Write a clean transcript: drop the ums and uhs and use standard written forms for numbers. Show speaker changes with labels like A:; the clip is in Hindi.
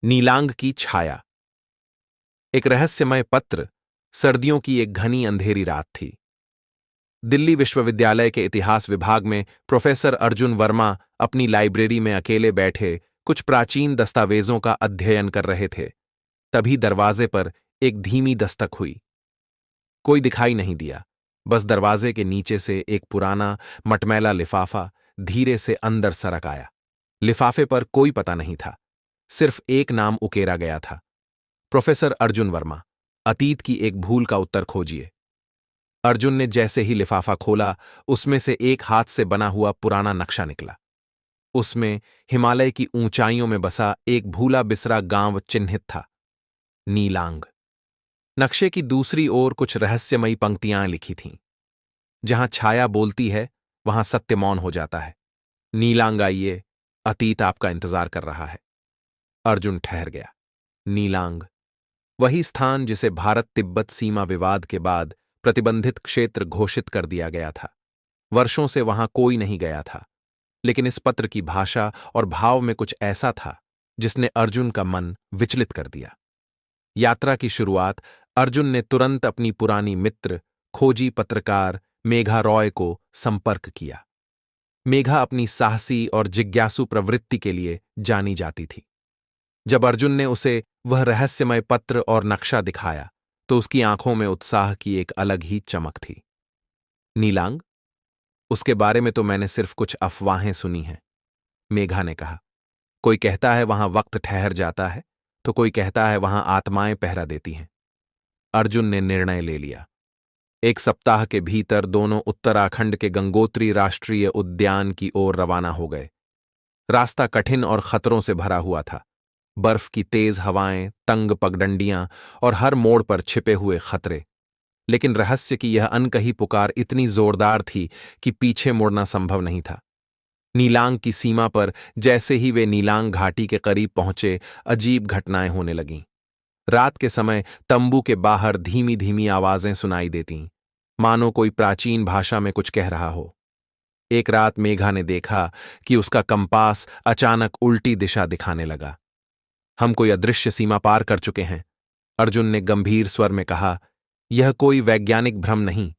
A: नीलांग की छाया। एक रहस्यमय पत्र। सर्दियों की एक घनी अंधेरी रात थी। दिल्ली विश्वविद्यालय के इतिहास विभाग में प्रोफेसर अर्जुन वर्मा अपनी लाइब्रेरी में अकेले बैठे कुछ प्राचीन दस्तावेजों का अध्ययन कर रहे थे। तभी दरवाजे पर एक धीमी दस्तक हुई। कोई दिखाई नहीं दिया, बस दरवाजे के नीचे से एक पुराना मटमैला लिफाफा धीरे से अंदर सरक आया। लिफाफे पर कोई पता नहीं था, सिर्फ एक नाम उकेरा गया था, प्रोफेसर अर्जुन वर्मा। अतीत की एक भूल का उत्तर खोजिए। अर्जुन ने जैसे ही लिफाफा खोला, उसमें से एक हाथ से बना हुआ पुराना नक्शा निकला। उसमें हिमालय की ऊंचाइयों में बसा एक भूला बिसरा गांव चिन्हित था, नीलांग। नक्शे की दूसरी ओर कुछ रहस्यमयी पंक्तियां लिखी थीं। जहां छाया बोलती है, वहां सत्य मौन हो जाता है। नीलांग आइए, अतीत आपका इंतजार कर रहा है। अर्जुन ठहर गया। नीलांग, वही स्थान जिसे भारत तिब्बत सीमा विवाद के बाद प्रतिबंधित क्षेत्र घोषित कर दिया गया था। वर्षों से वहां कोई नहीं गया था, लेकिन इस पत्र की भाषा और भाव में कुछ ऐसा था जिसने अर्जुन का मन विचलित कर दिया। यात्रा की शुरुआत अर्जुन ने तुरंत अपनी पुरानी मित्र, खोजी पत्रकार मेघा रॉय को संपर्क किया। मेघा अपनी साहसी और जिज्ञासु प्रवृत्ति के लिए जानी जाती थी। जब अर्जुन ने उसे वह रहस्यमय पत्र और नक्शा दिखाया, तो उसकी आंखों में उत्साह की एक अलग ही चमक थी। नीलांग, उसके बारे में तो मैंने सिर्फ कुछ अफवाहें सुनी हैं, मेघा ने कहा। कोई कहता है वहां वक्त ठहर जाता है, तो कोई कहता है वहां आत्माएं पहरा देती हैं। अर्जुन ने निर्णय ले लिया। 1 सप्ताह के भीतर दोनों उत्तराखंड के गंगोत्री राष्ट्रीय उद्यान की ओर रवाना हो गए। रास्ता कठिन और खतरों से भरा हुआ था। बर्फ की तेज हवाएं, तंग पगडंडियां और हर मोड़ पर छिपे हुए खतरे। लेकिन रहस्य की यह अनकही पुकार इतनी जोरदार थी कि पीछे मुड़ना संभव नहीं था। नीलांग की सीमा पर जैसे ही वे नीलांग घाटी के करीब पहुंचे, अजीब घटनाएं होने लगीं। रात के समय तंबू के बाहर धीमी धीमी आवाजें सुनाई देतीं, मानो कोई प्राचीन भाषा में कुछ कह रहा हो। एक रात मेघा ने देखा कि उसका कंपास अचानक उल्टी दिशा दिखाने लगा। हम कोई अदृश्य सीमा पार कर चुके हैं, अर्जुन ने गंभीर स्वर में कहा। यह कोई वैज्ञानिक भ्रम नहीं,